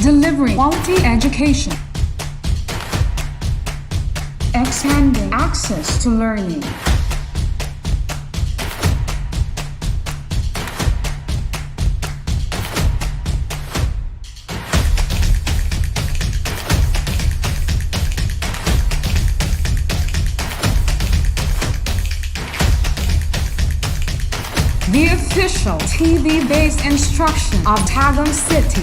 delivering quality education, expanding access to learning. The official TV-based instruction of Tagum City.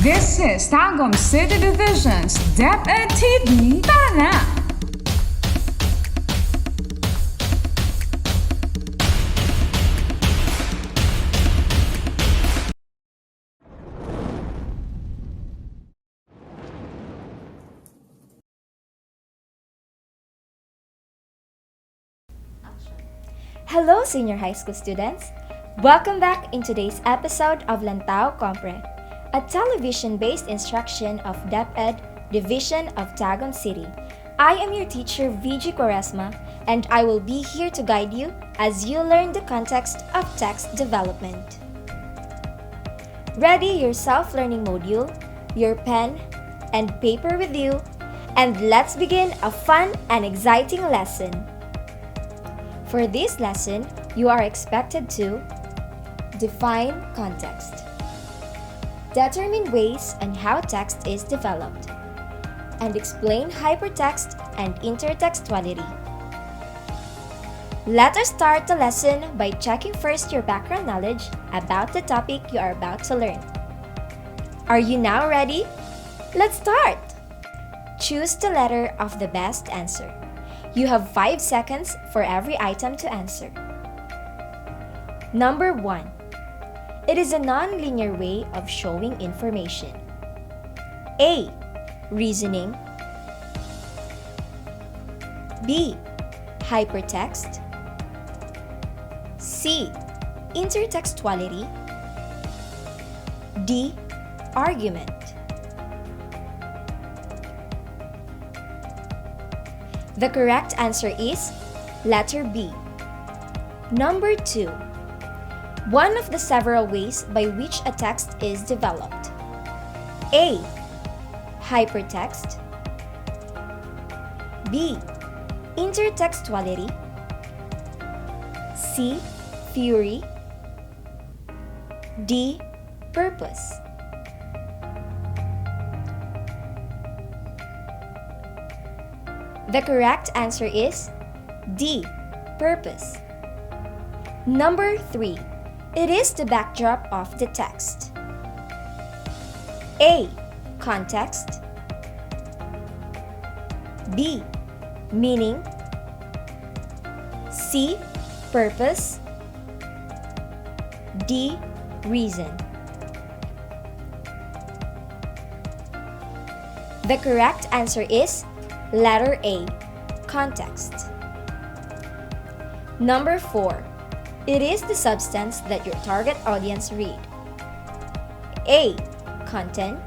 This is Tagum City Division's DepEd TV. Tara na! Hello, senior high school students! Welcome back in today's episode of Lantaw, Compre, a television-based instruction of DepEd Division of Tagum City. I am your teacher, VG Quaresma, and I will be here to guide you as you learn the context of text development. Ready your self-learning module, your pen and paper with you, and let's begin a fun and exciting lesson. For this lesson, you are expected to define context, determine ways and how text is developed, and explain hypertext and intertextuality. Let us start the lesson by checking first your background knowledge about the topic you are about to learn. Are you now ready? Let's start! Choose the letter of the best answer. You have 5 seconds for every item to answer. Number 1. It is a non-linear way of showing information. A. Reasoning. B. Hypertext. C. Intertextuality. D. Argument. The correct answer is letter B. Number 2. One of the several ways by which a text is developed. A. Hypertext. B. Intertextuality. C. Theory. D. Purpose. The correct answer is D. Purpose. Number 3. It is the backdrop of the text. A. Context. B. Meaning. C. Purpose. D. Reason. The correct answer is letter A. Context. Number 4. It is the substance that your target audience read. A. Content.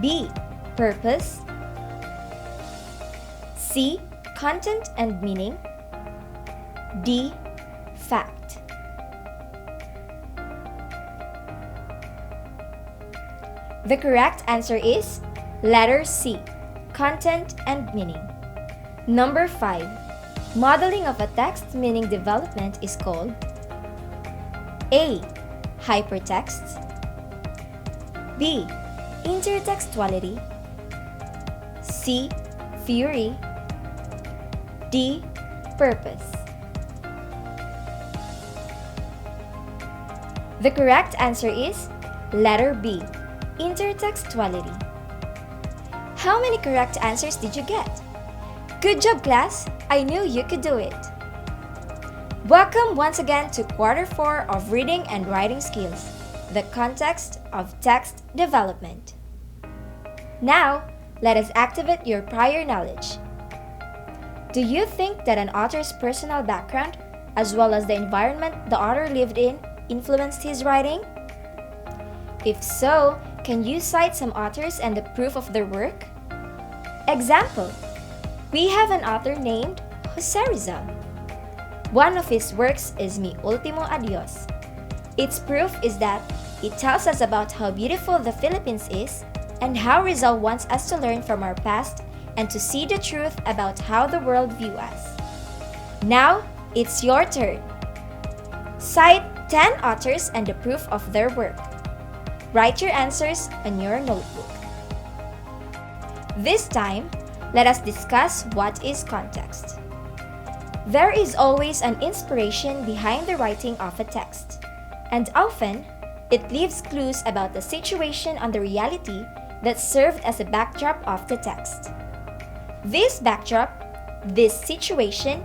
B. Purpose. C. Content and meaning. D. Fact. The correct answer is letter C. Content and meaning. Number 5. Modeling of a text meaning development is called A. Hypertext. B. Intertextuality. C. Theory. D. Purpose. The correct answer is letter B. Intertextuality. How many correct answers did you get? Good job, class! I knew you could do it. Welcome once again to Quarter 4 of Reading and Writing Skills, the context of text development. Now, let us activate your prior knowledge. Do you think that an author's personal background, as well as the environment the author lived in, influenced his writing? If so, can you cite some authors and the proof of their work? Example: we have an author named Jose Rizal. One of his works is Mi Ultimo Adios. Its proof is that It tells us about how beautiful the Philippines is and how Rizal wants us to learn from our past and to see the truth about how the world views us. Now, it's your turn. Cite 10 authors and the proof of their work. Write your answers on your notebook. This time, let us discuss what is context. There is always an inspiration behind the writing of a text, and often, it leaves clues about the situation and the reality that served as a backdrop of the text. This backdrop, this situation,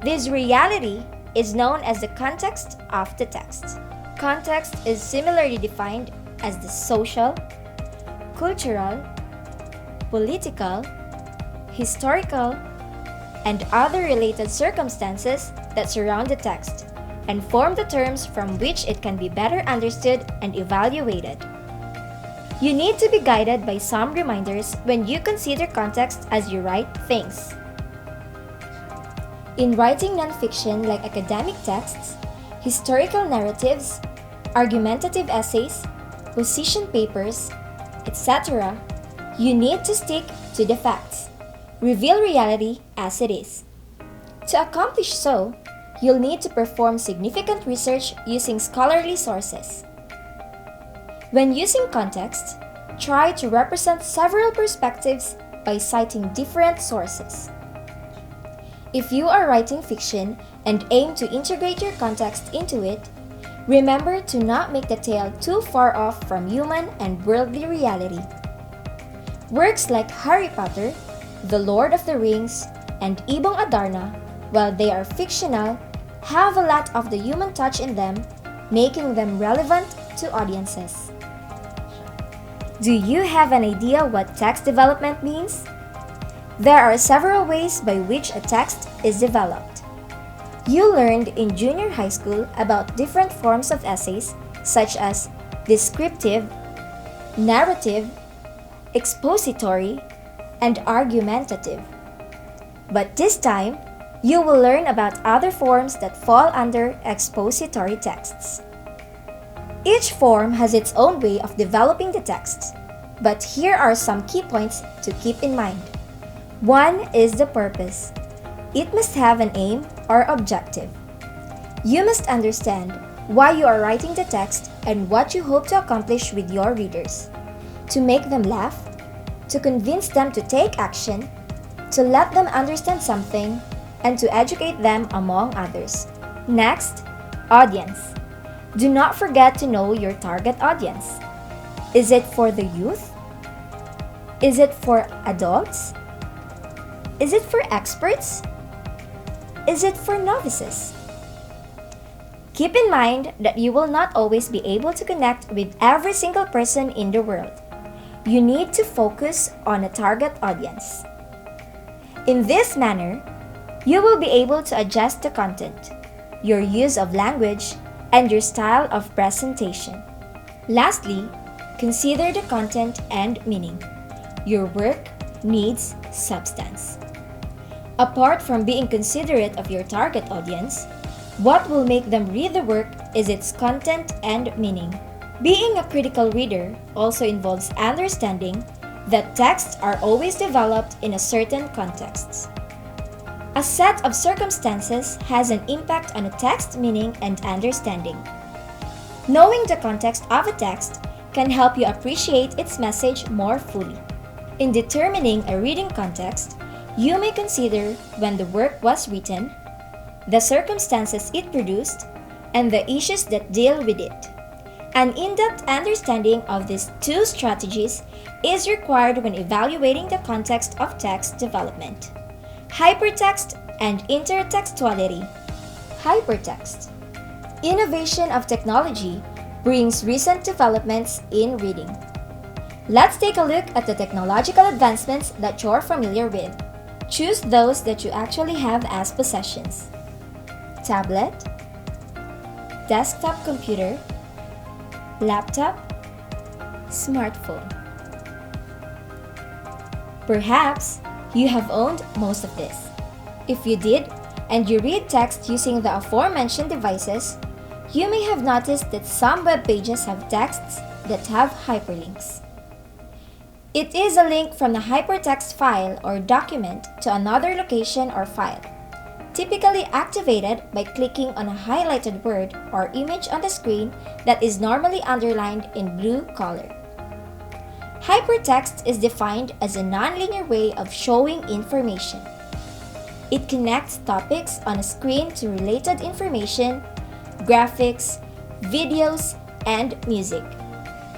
this reality is known as the context of the text. Context is similarly defined as the social, cultural, political, historical, and other related circumstances that surround the text and form the terms from which it can be better understood and evaluated. You need to be guided by some reminders when you consider context as you write things. In writing nonfiction like academic texts, historical narratives, argumentative essays, position papers, etc., you need to stick to the facts. Reveal reality as it is. To accomplish so, you'll need to perform significant research using scholarly sources. When using context, try to represent several perspectives by citing different sources. If you are writing fiction and aim to integrate your context into it, remember to not make the tale too far off from human and worldly reality. Works like Harry Potter, The Lord of the Rings, and Ibong Adarna, while they are fictional, have a lot of the human touch in them, making them relevant to audiences. Do you have an idea what text development means? There are several ways by which a text is developed. You learned in junior high school about different forms of essays such as descriptive, narrative, expository, and argumentative. But this time, you will learn about other forms that fall under expository texts. Each form has its own way of developing the text, but here are some key points to keep in mind. One is the purpose. It must have an aim or objective. You must understand why you are writing the text and what you hope to accomplish with your readers. To make them laugh, to convince them to take action, to let them understand something, and to educate them among others. Next, audience. Do not forget to know your target audience. Is it for the youth? Is it for adults? Is it for experts? Is it for novices? Keep in mind that you will not always be able to connect with every single person in the world. You need to focus on a target audience. In this manner, you will be able to adjust the content, your use of language, and your style of presentation. Lastly, consider the content and meaning. Your work needs substance. Apart from being considerate of your target audience, what will make them read the work is its content and meaning. Being a critical reader also involves understanding that texts are always developed in a certain context. A set of circumstances has an impact on a text meaning and understanding. Knowing the context of a text can help you appreciate its message more fully. In determining a reading context, you may consider when the work was written, the circumstances it produced, and the issues that deal with it. An in-depth understanding of these two strategies is required when evaluating the context of text development. Hypertext and intertextuality. Hypertext. Innovation of technology brings recent developments in reading. Let's take a look at the technological advancements that you're familiar with. Choose those that you actually have as possessions. Tablet, desktop computer, laptop, smartphone. Perhaps you have owned most of this. If you did, and you read text using the aforementioned devices, You may have noticed that some web pages have texts that have hyperlinks. It is a link from the hypertext file or document to another location or file, typically activated by clicking on a highlighted word or image on the screen that is normally underlined in blue color. Hypertext is defined as a nonlinear way of showing information. It connects topics on a screen to related information, graphics, videos, and music.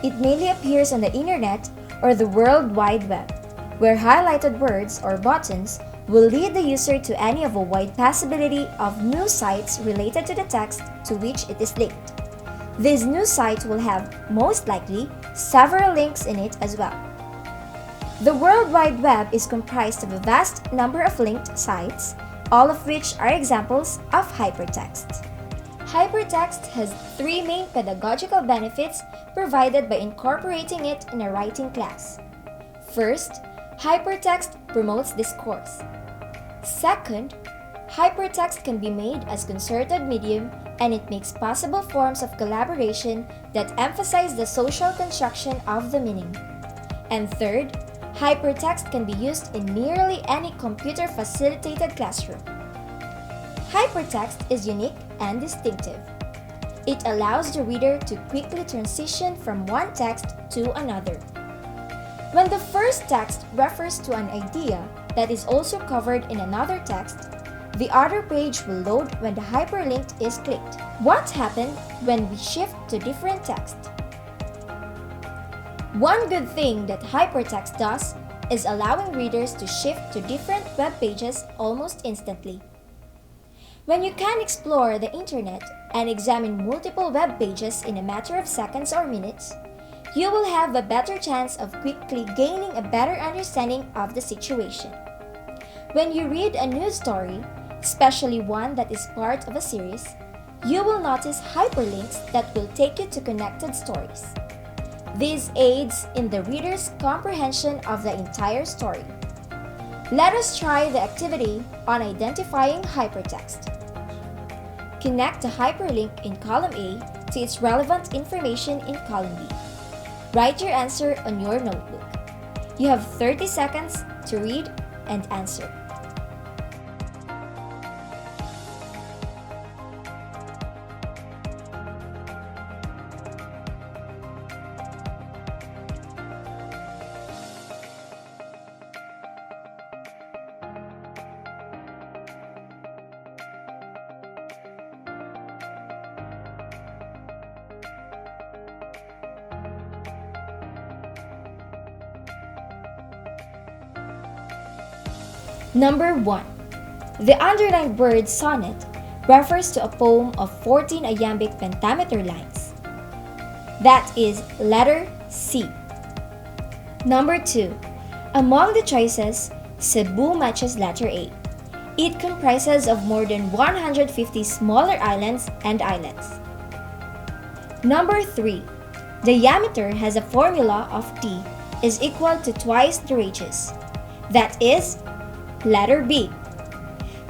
It mainly appears on the internet or the World Wide Web, where highlighted words or buttons will lead the user to any of a wide possibility of new sites related to the text to which it is linked. These new sites will have, most likely, several links in it as well. The World Wide Web is comprised of a vast number of linked sites, all of which are examples of hypertext. Hypertext has three main pedagogical benefits provided by incorporating it in a writing class. First, hypertext promotes discourse. Second, hypertext can be made as concerted medium and it makes possible forms of collaboration that emphasize the social construction of the meaning. And third, hypertext can be used in nearly any computer-facilitated classroom. Hypertext is unique and distinctive. It allows the reader to quickly transition from one text to another. When the first text refers to an idea that is also covered in another text, the other page will load when the hyperlink is clicked. What happens when we shift to different text? One good thing that hypertext does is allowing readers to shift to different web pages almost instantly. When you can explore the internet and examine multiple web pages in a matter of seconds or minutes, you will have a better chance of quickly gaining a better understanding of the situation. When you read a news story, especially one that is part of a series, you will notice hyperlinks that will take you to connected stories. This aids in the reader's comprehension of the entire story. Let us try the activity on identifying hypertext. Connect the hyperlink in column A to its relevant information in column B. Write your answer on your notebook. You have 30 seconds to read and answer. Number 1. The underlined word sonnet refers to a poem of 14 iambic pentameter lines. That is letter C. Number 2. Among the choices, Cebu matches letter A. It comprises of more than 150 smaller islands and islets. Number 3. The diameter has a formula of T is equal to twice the radius. That is letter B.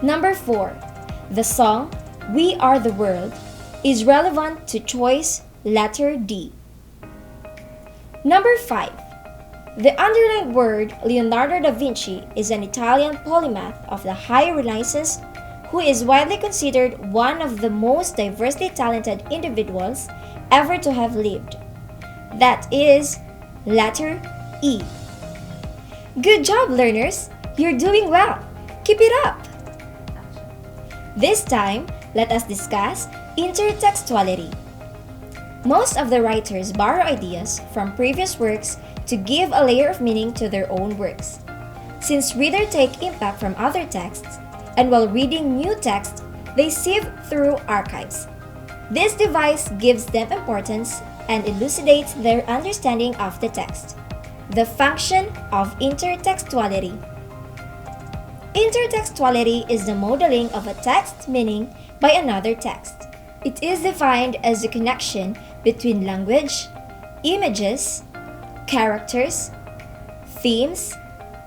Number 4. The song We Are the World is relevant to choice letter D. Number 5. The underlined word Leonardo da Vinci is an Italian polymath of the High Renaissance who is widely considered one of the most diversely talented individuals ever to have lived. That is letter E. Good job, learners! You're doing well! Keep it up! This time, let us discuss intertextuality. Most of the writers borrow ideas from previous works to give a layer of meaning to their own works. Since readers take impact from other texts, and while reading new text, they sieve through archives. This device gives them importance and elucidates their understanding of the text. The function of intertextuality. Intertextuality is the modeling of a text meaning by another text. It is defined as the connection between language, images, characters, themes,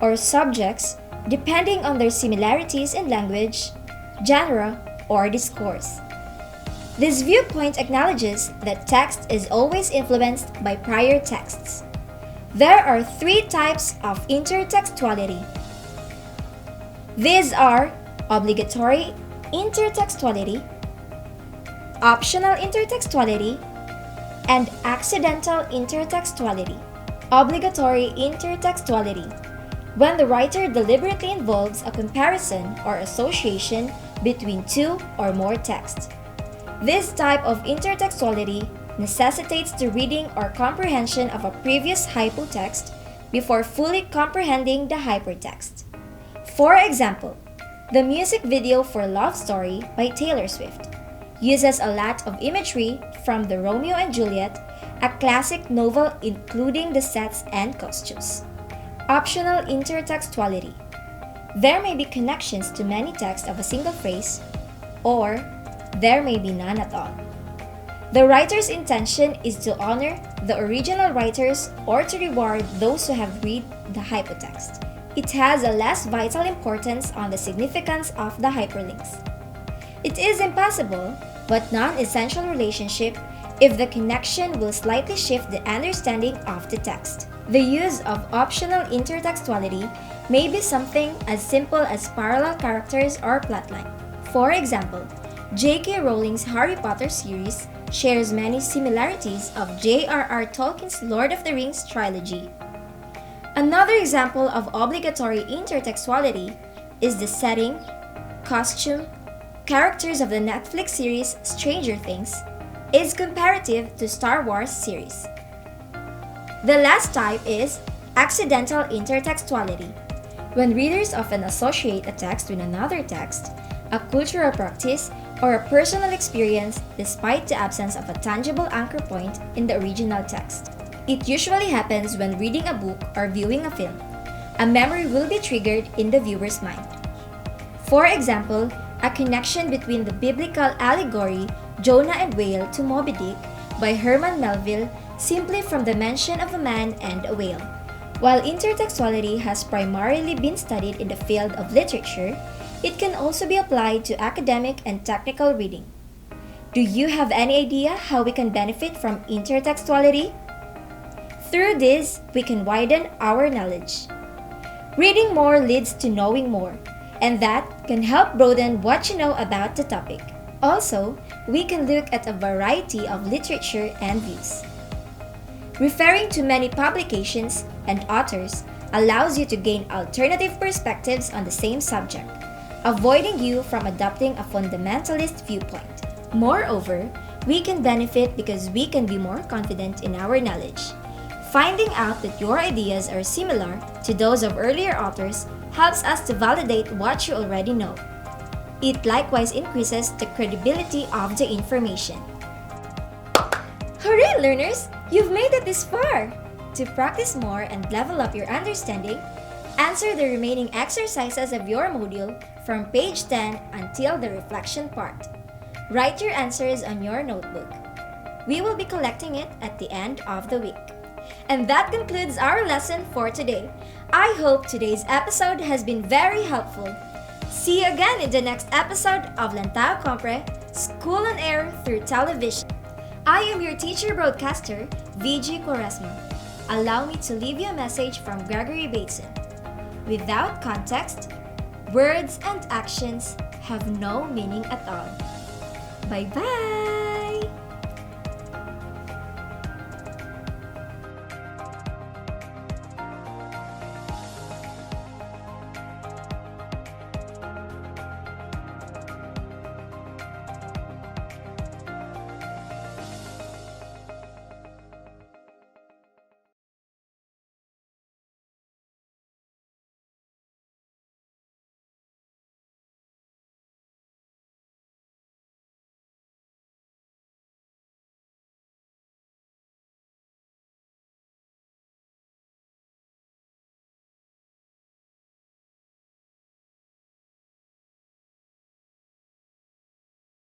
or subjects depending on their similarities in language, genre, or discourse. This viewpoint acknowledges that text is always influenced by prior texts. There are three types of intertextuality. These are obligatory intertextuality, optional intertextuality, and accidental intertextuality. Obligatory intertextuality, when the writer deliberately involves a comparison or association between two or more texts. This type of intertextuality necessitates the reading or comprehension of a previous hypotext before fully comprehending the hypertext. For example, the music video for Love Story by Taylor Swift uses a lot of imagery from the Romeo and Juliet, a classic novel including the sets and costumes. Optional intertextuality. There may be connections to many texts of a single phrase, or there may be none at all. The writer's intention is to honor the original writers or to reward those who have read the hypotext. It has a less vital importance on the significance of the hyperlinks. It is impossible, but non-essential relationship if the connection will slightly shift the understanding of the text. The use of optional intertextuality may be something as simple as parallel characters or plotline. For example, J.K. Rowling's Harry Potter series shares many similarities of J.R.R. Tolkien's Lord of the Rings trilogy. Another example of obligatory intertextuality is the setting, costume, characters of the Netflix series Stranger Things is comparative to Star Wars series. The last type is accidental intertextuality, when readers often associate a text with another text, a cultural practice, or a personal experience despite the absence of a tangible anchor point in the original text. It usually happens when reading a book or viewing a film. A memory will be triggered in the viewer's mind. For example, a connection between the biblical allegory Jonah and Whale to Moby Dick by Herman Melville simply from the mention of a man and a whale. While intertextuality has primarily been studied in the field of literature, it can also be applied to academic and technical reading. Do you have any idea how we can benefit from intertextuality? Through this, we can widen our knowledge. Reading more leads to knowing more, and that can help broaden what you know about the topic. Also, we can look at a variety of literature and views. Referring to many publications and authors allows you to gain alternative perspectives on the same subject, avoiding you from adopting a fundamentalist viewpoint. Moreover, we can benefit because we can be more confident in our knowledge. Finding out that your ideas are similar to those of earlier authors helps us to validate what you already know. It likewise increases the credibility of the information. Hooray, learners! You've made it this far! To practice more and level up your understanding, answer the remaining exercises of your module from page 10 until the reflection part. Write your answers on your notebook. We will be collecting it at the end of the week. And that concludes our lesson for today. I hope today's episode has been very helpful. See you again in the next episode of Lantaw Compre, School on Air through Television. I am your teacher broadcaster, VG Quaresma. Allow me to leave you a message from Gregory Bateson. Without context, words and actions have no meaning at all. Bye-bye!